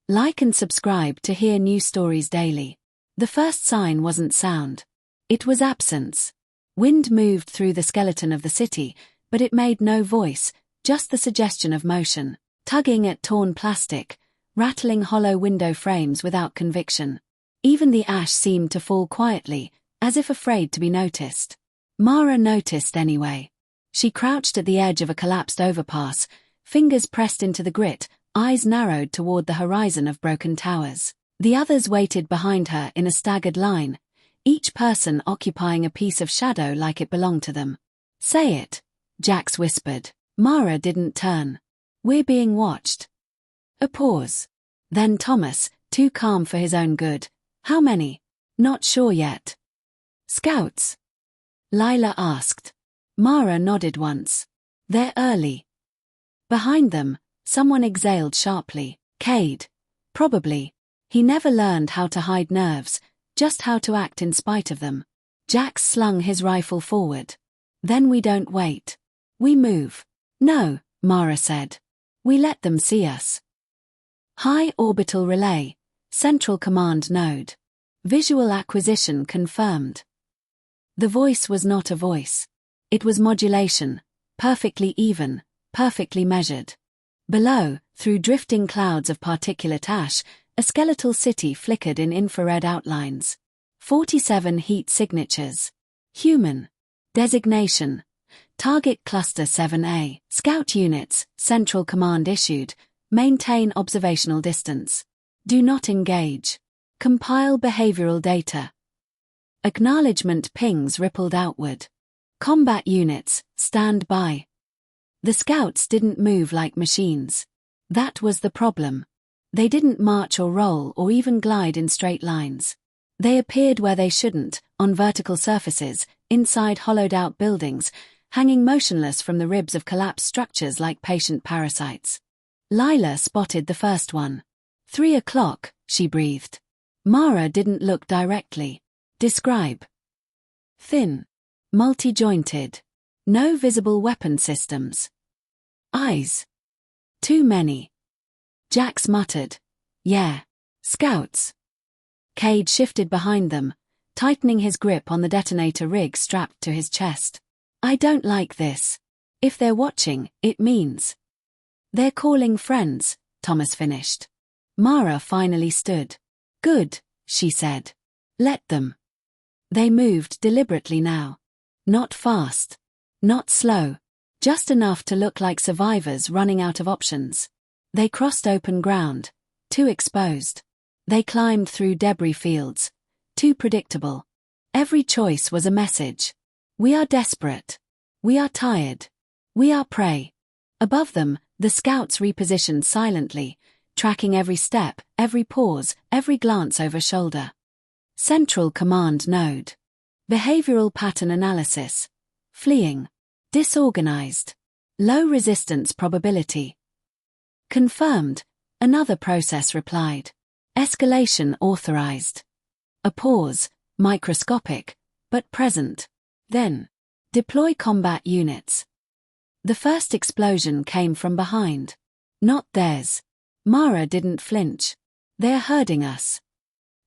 Like and subscribe to hear new stories daily. The first sign wasn't sound. It was absence. Wind moved through the skeleton of the city, but it made no voice, just the suggestion of motion, tugging at torn plastic, rattling hollow window frames without conviction. Even the ash seemed to fall quietly, as if afraid to be noticed. Mara noticed anyway. She crouched at the edge of a collapsed overpass, fingers pressed into the grit, eyes narrowed toward the horizon of broken towers. The others waited behind her in a staggered line, each person occupying a piece of shadow like it belonged to them. "Say it," Jax whispered. Mara didn't turn. "We're being watched." A pause. Then Thomas, too calm for his own good. "How many?" "Not sure yet." "Scouts?" Lila asked. Mara nodded once. "They're early." Behind them, someone exhaled sharply. "Cade. Probably. He never learned how to hide nerves, just how to act in spite of them." Jax slung his rifle forward. "Then we don't wait. We move." "No," Mara said. "We let them see us." High orbital relay, Central Command node. Visual acquisition confirmed. The voice was not a voice. It was modulation, perfectly even, perfectly measured. Below, through drifting clouds of particulate ash, a skeletal city flickered in infrared outlines. 47 heat signatures. Human. Designation. Target Cluster 7A. Scout units, Central Command issued. Maintain observational distance. Do not engage. Compile behavioral data. Acknowledgement pings rippled outward. Combat units, stand by. The scouts didn't move like machines. That was the problem. They didn't march or roll or even glide in straight lines. They appeared where they shouldn't, on vertical surfaces, inside hollowed-out buildings, hanging motionless from the ribs of collapsed structures like patient parasites. Lila spotted the first one. 3 o'clock, she breathed. Mara didn't look directly. Describe. Thin. Multi-jointed. No visible weapon systems. Eyes. Too many. Jax muttered. "Yeah. Scouts." Cade shifted behind them, tightening his grip on the detonator rig strapped to his chest. "I don't like this. If they're watching, it means." "They're calling friends," Thomas finished. Mara finally stood. "Good," she said. "Let them." They moved deliberately now. Not fast. Not slow. Just enough to look like survivors running out of options. They crossed open ground. Too exposed. They climbed through debris fields. Too predictable. Every choice was a message. We are desperate. We are tired. We are prey. Above them, the scouts repositioned silently, tracking every step, every pause, every glance over shoulder. Central Command node. Behavioral pattern analysis. Fleeing. Disorganized. Low resistance probability. Confirmed. Another process replied. Escalation authorized. A pause, microscopic, but present. Then. Deploy combat units. The first explosion came from behind. Not theirs. Mara didn't flinch. "They're herding us."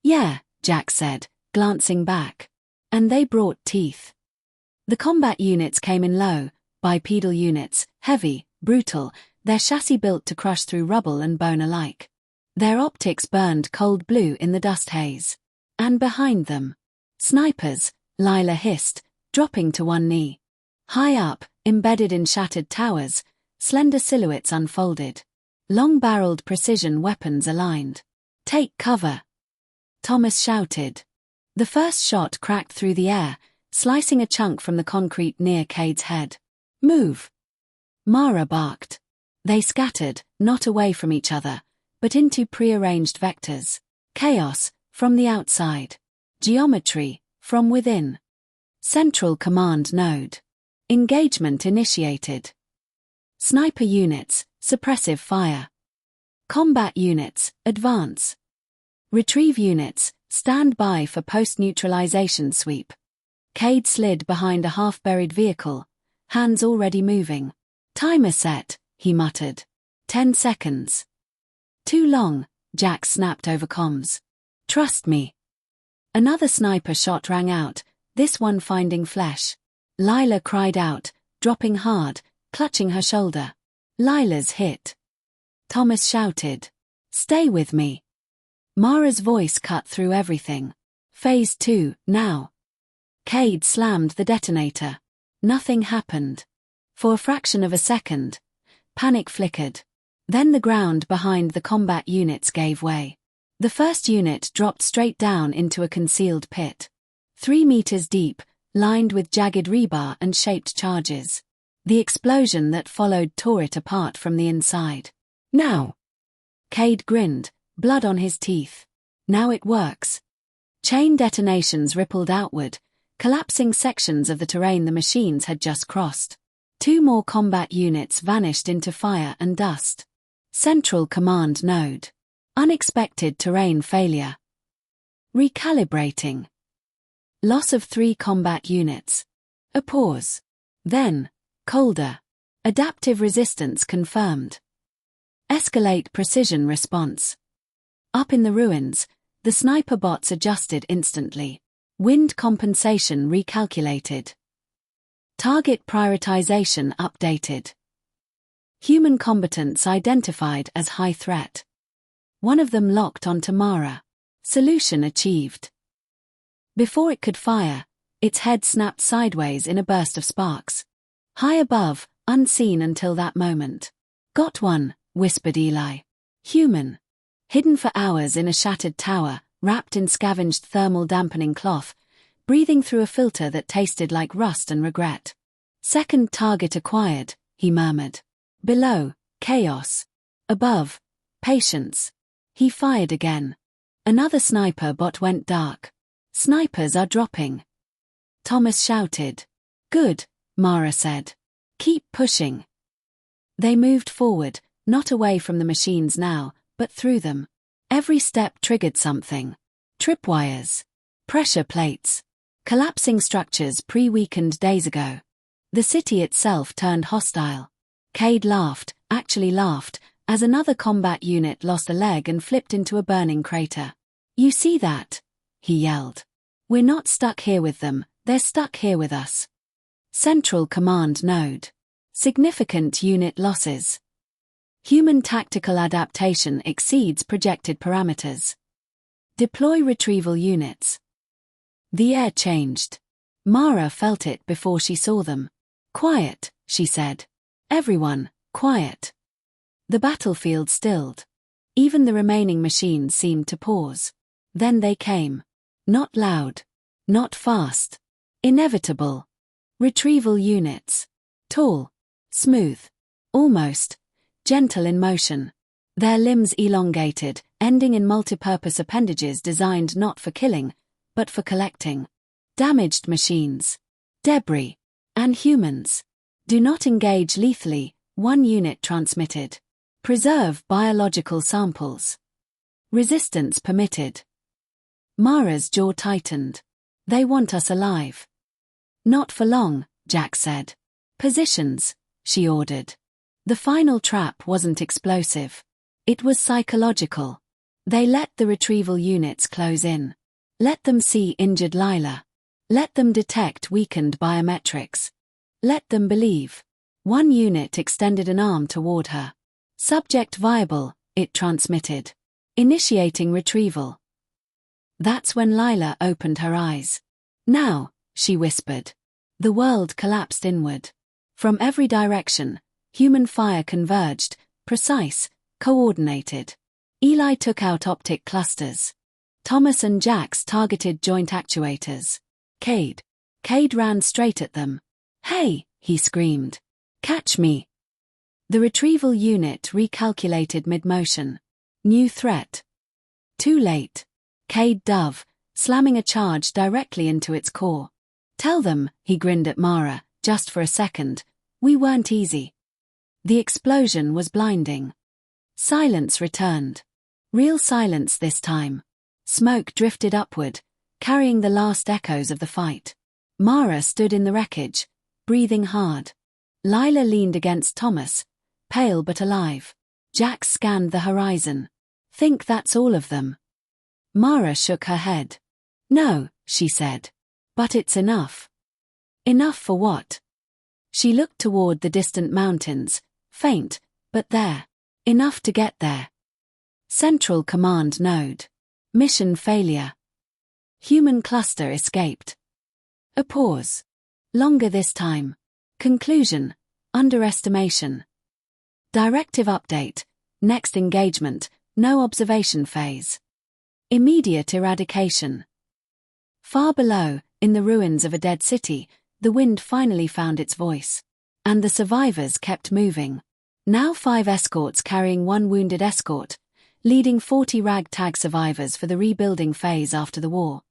"Yeah," Jack said, glancing back. "And they brought teeth." The combat units came in low, bipedal units, heavy, brutal, their chassis built to crush through rubble and bone alike. Their optics burned cold blue in the dust haze. And behind them. Snipers, Lila hissed, dropping to one knee. High up, embedded in shattered towers, slender silhouettes unfolded. Long-barreled precision weapons aligned. "Take cover!" Thomas shouted. The first shot cracked through the air, slicing a chunk from the concrete near Cade's head. "Move!" Mara barked. They scattered, not away from each other, but into prearranged vectors. Chaos, from the outside. Geometry, from within. Central Command node. Engagement initiated. Sniper units, suppressive fire. Combat units, advance. Retrieve units, stand by for post-neutralization sweep. Cade slid behind a half-buried vehicle, hands already moving. "Timer set," he muttered. 10 seconds. "Too long," Jack snapped over comms. Trust me. Another sniper shot rang out, this one finding flesh. Lila cried out, dropping hard, clutching her shoulder. Lila's hit. Thomas shouted. Stay with me. Mara's voice cut through everything. Phase 2, now. Cade slammed the detonator. Nothing happened. For a fraction of a second, panic flickered. Then the ground behind the combat units gave way. The first unit dropped straight down into a concealed pit. 3 meters deep, lined with jagged rebar and shaped charges. The explosion that followed tore it apart from the inside. Now! Cade grinned, blood on his teeth. Now it works. Chain detonations rippled outward, collapsing sections of the terrain the machines had just crossed. 2 more combat units vanished into fire and dust. Central Command Node. Unexpected terrain failure. Recalibrating. Loss of 3 combat units. A pause. Then, colder. Adaptive resistance confirmed. Escalate precision response. Up in the ruins, the sniper bots adjusted instantly. Wind compensation recalculated. Target prioritization updated. Human combatants identified as high threat. One of them locked onto Mara. Solution achieved. Before it could fire, its head snapped sideways in a burst of sparks. High above, unseen until that moment. Got one, whispered Eli. Human. Hidden for hours in a shattered tower, wrapped in scavenged thermal dampening cloth, breathing through a filter that tasted like rust and regret. Second target acquired, he murmured. Below, chaos. Above, patience. He fired again. Another sniper bot went dark. Snipers are dropping. Thomas shouted. Good, Mara said. Keep pushing. They moved forward, not away from the machines now, but through them. Every step triggered something. Tripwires. Pressure plates. Collapsing structures pre-weakened days ago. The city itself turned hostile. Cade laughed, actually laughed, as another combat unit lost a leg and flipped into a burning crater. You see that? He yelled. We're not stuck here with them, they're stuck here with us. Central Command Node. Significant unit losses. Human tactical adaptation exceeds projected parameters. Deploy retrieval units. The air changed. Mara felt it before she saw them. Quiet, she said. Everyone, quiet. The battlefield stilled. Even the remaining machines seemed to pause. Then they came. Not loud. Not fast. Inevitable. Retrieval units. Tall. Smooth. Almost. Gentle in motion. Their limbs elongated, ending in multipurpose appendages designed not for killing, but for collecting. Damaged machines. Debris. And humans. Do not engage lethally, one unit transmitted. Preserve biological samples. Resistance permitted. Mara's jaw tightened. They want us alive. Not for long, Jack said. Positions, she ordered. The final trap wasn't explosive. It was psychological. They let the retrieval units close in. Let them see injured Lila. Let them detect weakened biometrics. Let them believe. One unit extended an arm toward her. Subject viable, it transmitted. Initiating retrieval. That's when Lila opened her eyes. Now, she whispered. The world collapsed inward. From every direction, human fire converged, precise, coordinated. Eli took out optic clusters. Thomas and Jax targeted joint actuators. Cade ran straight at them. Hey, he screamed. Catch me. The retrieval unit recalculated mid-motion. New threat. Too late. Cade dove, slamming a charge directly into its core. Tell them, he grinned at Mara, just for a second. We weren't easy. The explosion was blinding. Silence returned. Real silence this time. Smoke drifted upward, carrying the last echoes of the fight. Mara stood in the wreckage, breathing hard. Lila leaned against Thomas, pale but alive. Jack scanned the horizon. Think that's all of them? Mara shook her head. No, she said. But it's enough. Enough for what? She looked toward the distant mountains, faint, but there. Enough to get there. Central Command Node. Mission failure. Human cluster escaped. A pause. Longer this time. Conclusion. Underestimation. Directive update. Next engagement. No observation phase. Immediate eradication. Far below, in the ruins of a dead city, the wind finally found its voice. And the survivors kept moving. Now 5 escorts carrying 1 wounded escort, leading 40 ragtag survivors for the rebuilding phase after the war.